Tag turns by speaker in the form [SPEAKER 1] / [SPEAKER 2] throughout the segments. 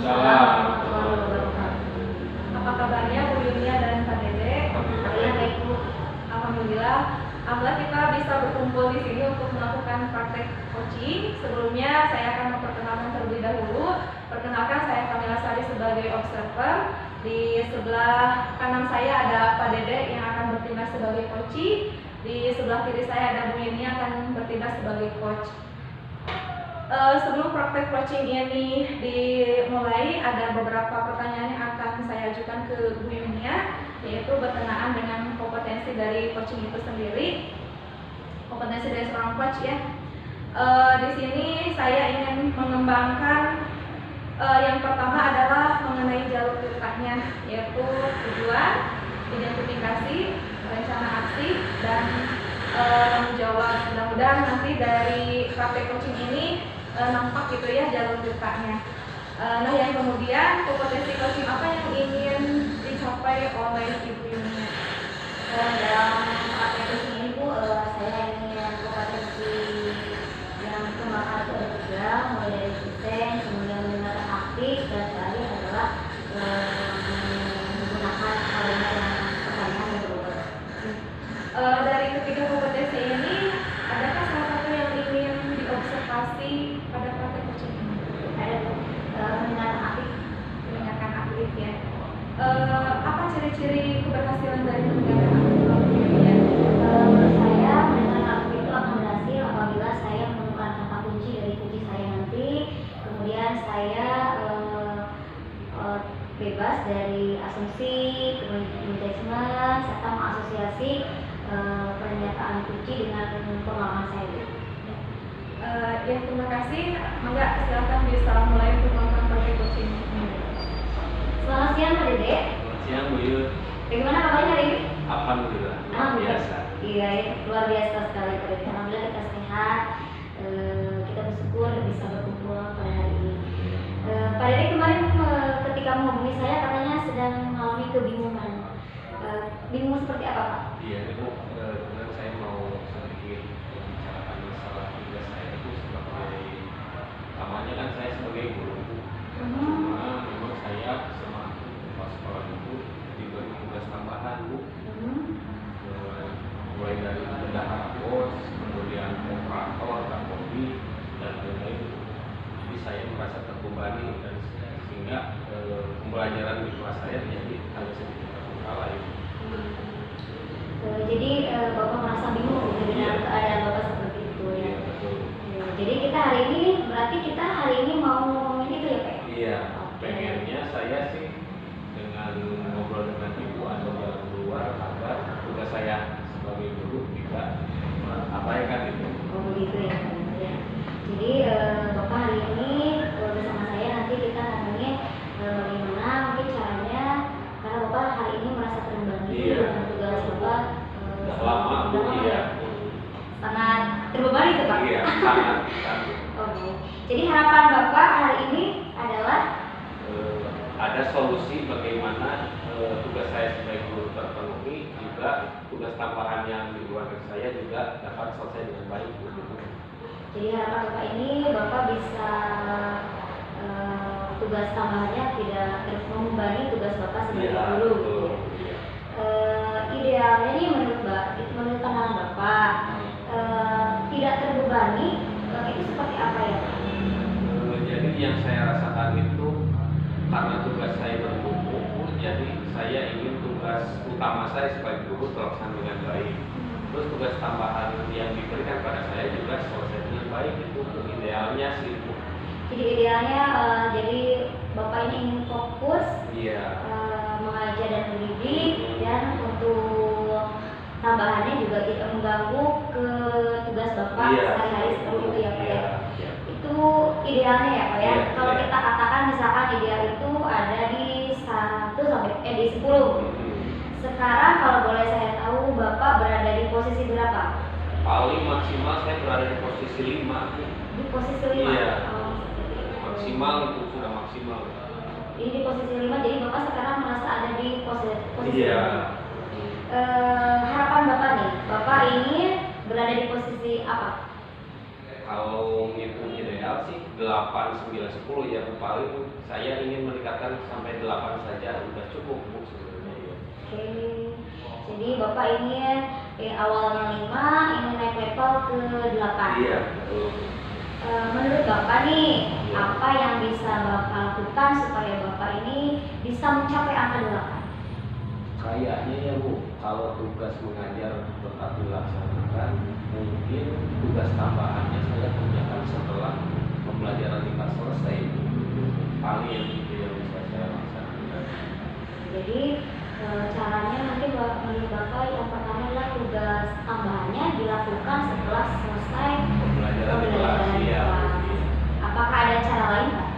[SPEAKER 1] Waalaikumsalam warahmatullahi wabarakatuh.
[SPEAKER 2] Apa kabarnya Bu Yunia dan Pak Dede?
[SPEAKER 1] Baik Bu.
[SPEAKER 2] Alhamdulillah. Alhamdulillah kita bisa berkumpul di sini untuk melakukan praktek coaching. Sebelumnya saya akan memperkenalkan terlebih dahulu. Perkenalkan, saya Kamila Sari sebagai observer. Di sebelah kanan saya ada Pak Dede yang akan bertindak sebagai coaching. Di sebelah kiri saya ada Bu Yunia akan bertindak sebagai coach. Sebelum praktek coaching ini dimulai, ada beberapa pertanyaan yang akan saya ajukan ke Bu Yunia, yaitu berkenaan dengan kompetensi dari coaching itu sendiri, kompetensi dari seorang coach ya. Di sini saya ingin mengembangkan yang pertama adalah mengenai jalur geraknya, yaitu tujuan, identifikasi, rencana aksi, dan tanggung jawab. Mudah-mudahan nanti dari praktek coaching ini nampak gitu ya jalur geraknya. Nah, yang kemudian kompetensi coaching apa yang ingin dicapai oleh Ibu Yunia?
[SPEAKER 1] Dalam praktek coaching ini Bu, saya ingin kompetensi yang dikembangkan itu ada tiga, mulai dari desain, kemudian mendengarkan aktif, dan terakhir adalah menggunakan kalimat yang pertanyaan yang berubah.
[SPEAKER 2] Dari ketiga kompetensi ini, adakah salah satu yang ingin diobservasi pada praktek coaching ini?
[SPEAKER 1] Ada Bu, mendengarkan aktif.
[SPEAKER 2] Mendengarkan aktif ya. Apa ciri-ciri keberhasilan dari mendengarkan aktif Ibu Yunia?
[SPEAKER 1] Menurut saya, mendengarkan aktif itu akan berhasil apabila saya menemukan kata kunci dari kunci saya nanti. Kemudian saya bebas dari asumsi, kemudian serta mengasosiasi pernyataan kunci dengan pengalaman saya.
[SPEAKER 2] Ya, terima kasih. Mangga silakan bisa mulai untuk melakukan praktek coaching ini.
[SPEAKER 1] Selamat siang Pak Dede.
[SPEAKER 3] Selamat siang Bu Yud.
[SPEAKER 1] Bagaimana kabarnya hari ini?
[SPEAKER 3] Alhamdulillah.
[SPEAKER 1] Alhamdulillah.
[SPEAKER 3] Biasa.
[SPEAKER 1] Iya, luar biasa sekali Pak Dede. Alhamdulillah kita sehat. Kita bersyukur bisa berkumpul pada hari ini. Pak Dede kemarin ketika menghubungi saya katanya sedang mengalami kebingungan. Bingung seperti apa Pak?
[SPEAKER 3] Iya, itu kemudian saya mau sedikit membicarakan masalah tugas saya itu sebagai namanya kan saya sebagai guru. Cuma memang saya sama pas sekolah itu diberi tugas tambahan Bu. Mulai dari bendahara pos, kemudian operator, kapolri, dan lain-lain. Jadi saya merasa terbebani dan sehingga pembelajaran di kelas saya menjadi agak sedikit terbengkalai.
[SPEAKER 1] Jadi Bapak merasa bingung dengan keadaan Bapak seperti itu ya?
[SPEAKER 3] Iya, betul.
[SPEAKER 1] Jadi kita hari ini, berarti kita hari ini mau ngomongin itu ya Pak?
[SPEAKER 3] Iya, pengennya saya sih dengan ngobrol dengan ibu atau jalan keluar agar tugas saya sebagai guru tidak abaikan itu.
[SPEAKER 1] Oh begitu ya Pak. Ya. Jadi Bapak hari ini bersama saya nanti kita ngomongin bagaimana mungkin caranya, karena Bapak hari ini merasa terbebani dengan tugas Bapak.
[SPEAKER 3] Sudah lama Bu, iya.
[SPEAKER 1] Sangat terbebani itu Pak?
[SPEAKER 3] Iya, sangat.
[SPEAKER 1] Oke. Jadi harapan Bapak hari ini adalah
[SPEAKER 3] ada solusi bagaimana tugas saya sebagai guru terpenuhi, juga tugas tambahan yang di luar dari saya juga dapat selesai dengan baik.
[SPEAKER 1] Jadi harapan Bapak ini Bapak bisa tugas tambahannya tidak membebani tugas Bapak sebagai guru.
[SPEAKER 3] Betul.
[SPEAKER 1] Idealnya nih menurut pandangan Bapak tidak terbebani itu seperti apa ya Pak?
[SPEAKER 3] Jadi yang saya rasakan itu karena tugas saya bertumpuk, jadi saya ingin tugas utama saya sebagai guru terlaksana dengan baik. Terus tugas tambahan yang diberikan pada saya juga selesai dengan baik, itu idealnya sih Bu.
[SPEAKER 1] Jadi idealnya jadi Bapak ini ingin fokus mengajar dan mendidik, dan untuk tambahannya juga tidak mengganggu ke tugas Bapak sehari-hari seperti itu ya Pak ya. Itu idealnya ya Pak ya. Kalau kita katakan misalkan ideal itu ada di 10. Sekarang kalau boleh saya tahu Bapak berada di posisi berapa?
[SPEAKER 3] Paling maksimal saya berada di posisi 5.
[SPEAKER 1] Di posisi 5?
[SPEAKER 3] Iya.
[SPEAKER 1] Oh,
[SPEAKER 3] Maksimal itu sudah maksimal.
[SPEAKER 1] Ini di posisi 5, jadi Bapak sekarang merasa ada di posisi 5. Harapan Bapak nih, Bapak ingin berada di posisi apa?
[SPEAKER 3] Kalau ngitung ideal sih 8, 9, 10 ya, paling saya ingin meningkatkan sampai 8 saja udah cukup Bu sebenarnya ya.
[SPEAKER 1] Oke, jadi Bapak ingin awalnya 5, ingin naik level ke 8.
[SPEAKER 3] Iya, betul.
[SPEAKER 1] Menurut Bapak nih,
[SPEAKER 3] Iya.
[SPEAKER 1] apa yang bisa Bapak lakukan supaya Bapak ini bisa mencapai angka 8?
[SPEAKER 3] Kayaknya ya Bu, kalau tugas mengajar tetap dilaksanakan, mungkin tugas tambahannya saya kerjakan setelah pembelajaran IPA selesai. Paling yang itu yang bisa saya laksanakan.
[SPEAKER 1] Jadi caranya nanti menurut Bapak yang pertama adalah tugas tambahannya dilakukan setelah selesai
[SPEAKER 3] Pembelajaran kelas, iya.
[SPEAKER 1] Apakah ada cara lain Pak?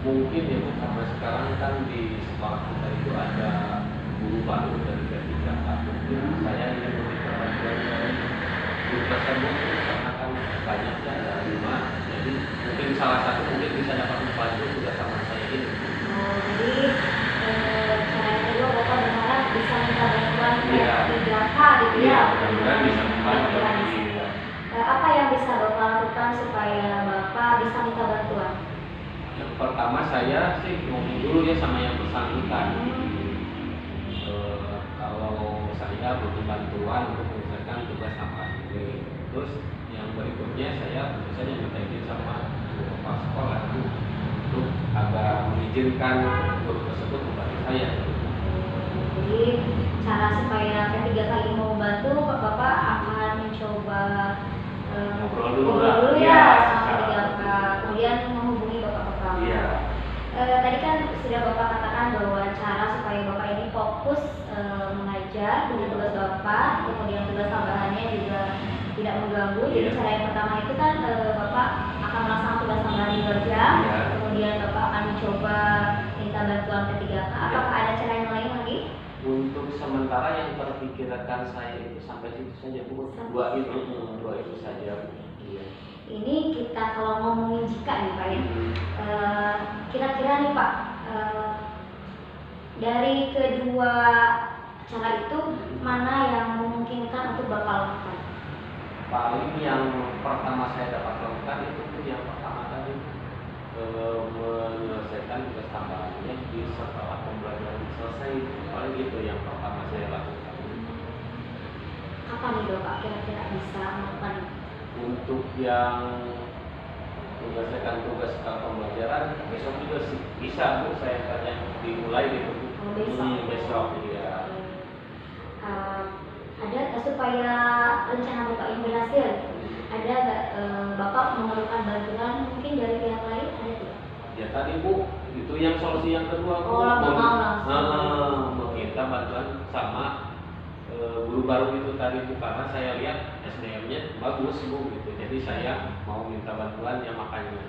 [SPEAKER 3] Mungkin ya Bu, karena sekarang kan di sekolah kita itu ada guru baru dari P3K. Mungkin saya ingin meminta bantuan dari guru tersebut karena kan banyaknya ada 5. Jadi mungkin salah satu mungkin bisa dapat membantu tugas sama saya ini.
[SPEAKER 1] Oh, jadi cara yang kedua Bapak berharap bisa minta bantuan ke
[SPEAKER 3] Iya.
[SPEAKER 1] 3K gitu
[SPEAKER 3] Iya,
[SPEAKER 1] ya?
[SPEAKER 3] mudah-mudahan bisa membantu. Iya.
[SPEAKER 1] Apa yang bisa Bapak lakukan supaya Bapak bisa minta bantuan?
[SPEAKER 3] Yang pertama saya sih ngomong dulu ya sama yang bersangkutan. Kalau saya butuh bantuan untuk menyelesaikan tugas tambahan ini, terus yang berikutnya saya tentu saja minta izin sama kepala sekolah untuk agar mengizinkan guru tersebut membantu saya.
[SPEAKER 1] Jadi cara supaya ketiga kali mau membantu Bapak akan mencoba
[SPEAKER 3] Ngobrol dulu
[SPEAKER 1] ngobrol
[SPEAKER 3] lah.
[SPEAKER 1] ya
[SPEAKER 3] Iya,
[SPEAKER 1] sama
[SPEAKER 3] secara
[SPEAKER 1] ketiga kemudian menghubungi Bapak pertama.
[SPEAKER 3] Iya.
[SPEAKER 1] Tadi kan sudah Bapak katakan bahwa cara supaya Bapak ini fokus mengajar dengan tugas Bapak, kemudian tugas tambahannya juga tidak mengganggu. Jadi
[SPEAKER 3] Iya.
[SPEAKER 1] cara yang pertama itu kan Bapak akan melaksanakan tugas tambahan di luar jam,
[SPEAKER 3] Iya.
[SPEAKER 1] kemudian Bapak akan mencoba minta bantuan ketiga. Apakah ada cara yang lain lagi?
[SPEAKER 3] Untuk sementara yang terpikirkan saya itu sampai situ saja Bu. Dua itu saja. Iya.
[SPEAKER 1] Ini kita kalau ngomongin jika nih Pak ya, kira-kira nih Pak, dari kedua cara itu mana yang memungkinkan untuk Bapak lakukan?
[SPEAKER 3] Paling yang pertama saya dapat lakukan itu yang pertama tadi menyelesaikan tugas tambahannya di setelah pembelajaran selesai. Paling itu yang pertama saya lakukan.
[SPEAKER 1] Kapan nih Bapak kira-kira bisa melakukan?
[SPEAKER 3] Untuk yang menyelesaikan tugas setelah pembelajaran besok juga sih bisa Bu, saya tanya dimulai gitu.
[SPEAKER 1] Besok.
[SPEAKER 3] Besok ya.
[SPEAKER 1] Ada supaya rencana Bapak ini berhasil, ada nggak Bapak memerlukan bantuan mungkin dari pihak lain, ada tidak?
[SPEAKER 3] Ya tadi Bu, itu yang solusi yang kedua Bu.
[SPEAKER 1] Oh, langsung.
[SPEAKER 3] Meminta bantuan sama guru baru itu tadi Bu, karena saya lihat SDM-nya bagus Bu gitu. Jadi saya mau minta bantuan ya makanya.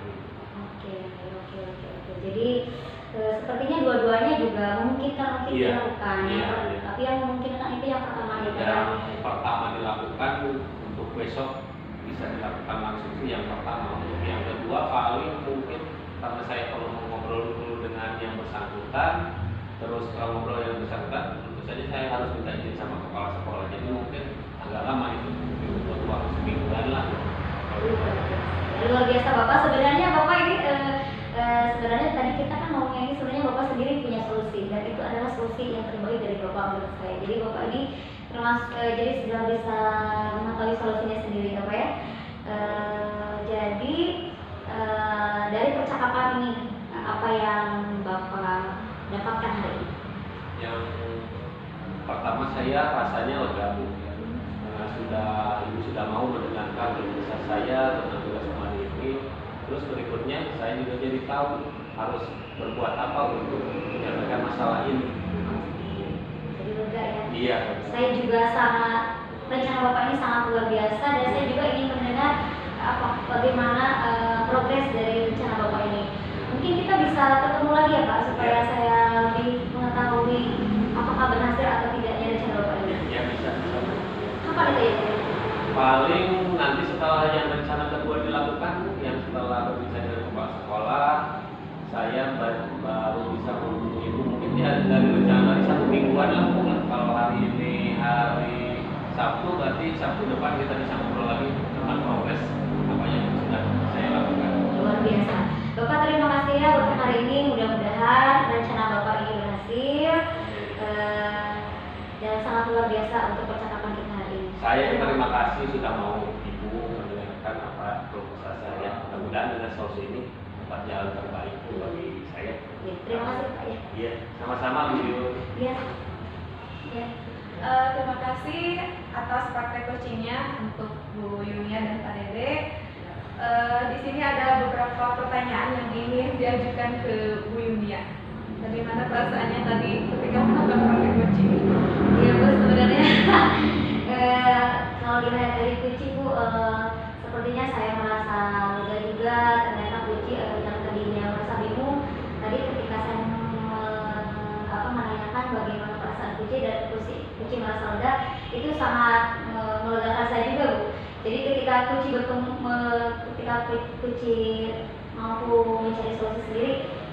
[SPEAKER 1] Oke. Jadi sepertinya dua-duanya juga memungkinkan untuk
[SPEAKER 3] Iya.
[SPEAKER 1] dilakukan.
[SPEAKER 3] Iya.
[SPEAKER 1] Tapi yang memungkinkan itu yang pertama itu ya.
[SPEAKER 3] Yang pertama dilakukan untuk besok bisa dilakukan langsung itu yang pertama. Untuk yang kedua paling mungkin karena saya perlu ngobrol dulu dengan yang bersangkutan, terus setelah ngobrol yang bersangkutan tentu saja saya harus minta izin sama kepala sekolah. Jadi mungkin agak lama itu, mungkin butuh waktu semingguan lah.
[SPEAKER 1] Luar biasa Bapak, sebenarnya Bapak ini sebenarnya tadi kita kan ngomongnya ini sebenarnya Bapak sendiri punya solusi dan itu adalah solusi yang terbaik dari Bapak menurut saya. Jadi Bapak ini termasuk jadi sudah bisa mengetahui solusinya sendiri apa ya. Jadi dari percakapan ini apa yang Bapak dapatkan hari ini?
[SPEAKER 3] Yang pertama saya rasanya lega Bu. Ibu sudah mau mendengarkan keluhan saya tentang tugas kemarin ini. Terus berikutnya saya juga jadi tahu harus berbuat apa untuk menyelesaikan masalah ini.
[SPEAKER 1] Jadi lega ya.
[SPEAKER 3] Iya.
[SPEAKER 1] Saya juga sangat rencana Bapak ini sangat luar biasa dan saya juga ingin mendengar bagaimana progres dari rencana Bapak ini. Mungkin kita bisa ketemu lagi ya Pak supaya saya lebih mengetahui apakah berhasil atau tidaknya rencana Bapak ini.
[SPEAKER 3] Ya bisa.
[SPEAKER 1] Kapan itu ya?
[SPEAKER 3] Paling nanti setelah yang rencana kedua dilakukan, yang setelah berbicara dengan kepala sekolah, saya baru bisa menghubungi Ibu. Mungkin ya dari rencana dari 1 mingguan lah. Kalau hari ini hari Sabtu, berarti Sabtu depan kita bisa ngobrol lagi tentang progres apa yang
[SPEAKER 1] biasa. Bapak terima kasih ya untuk hari ini, mudah-mudahan rencana Bapak ini berhasil dan sangat luar biasa untuk percakapan kita hari ini.
[SPEAKER 3] Saya terima kasih sudah mau Ibu mendengarkan apa proposal saya. Mudah-mudahan dengan solusi ini dapat jalan terbaik bagi saya.
[SPEAKER 1] Ya, terima kasih Pak ya.
[SPEAKER 3] Iya, sama-sama Bu Yun.
[SPEAKER 1] Iya. Ya.
[SPEAKER 2] Terima kasih atas praktek coachingnya untuk Bu Yunia dan Pak Dede. Di sini ada beberapa pertanyaan yang ingin diajukan ke Bu Yunia. Bagaimana perasaannya tadi ketika melakukan praktek coaching?
[SPEAKER 1] Iya Bu, sebenarnya kalau dilihat dari Kuci Bu, sepertinya saya merasa lega juga. Ternyata Kuci yang tadinya merasa bingung, tadi ketika saya menanyakan bagaimana perasaan Kuci dan Kuci merasa lega, itu sangat melegakan saya juga Bu. Jadi ketika Kuci mampu mencari solusi sendiri,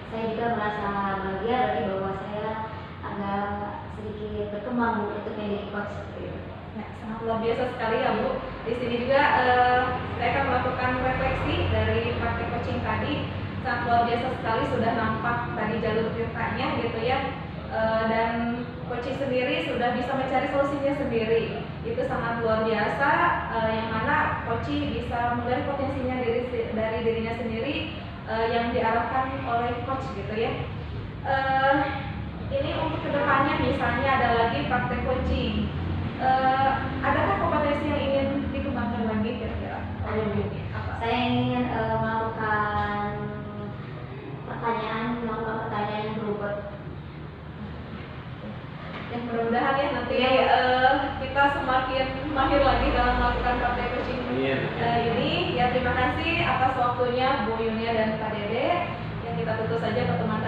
[SPEAKER 1] saya juga merasa bahagia, berarti bahwa saya agak sedikit berkembang Bu untuk menjadi coach.
[SPEAKER 2] Ya, sangat luar biasa sekali ya Bu. Di sini juga saya akan melakukan refleksi dari praktek coaching tadi. Sangat luar biasa sekali, sudah nampak tadi jalur ceritanya gitu ya. Dan coaching sendiri sudah bisa mencari solusinya sendiri. Itu sangat luar biasa, yang mana coaching bisa menggali potensinya dari dirinya sendiri yang diarahkan oleh coach gitu ya. Ini untuk kedepannya misalnya ada lagi praktek coaching. Adakah kompetensi yang ingin dikembangkan lagi kira-kira?
[SPEAKER 1] Saya ingin melakukan pertanyaan yang berubah.
[SPEAKER 2] Yang mudah-mudahan ya nanti kita semakin mahir lagi dalam melakukan praktek coaching ini. Ya terima kasih atas waktunya Bu Yunia dan Pak Dede. Yang kita tutup saja pertemuan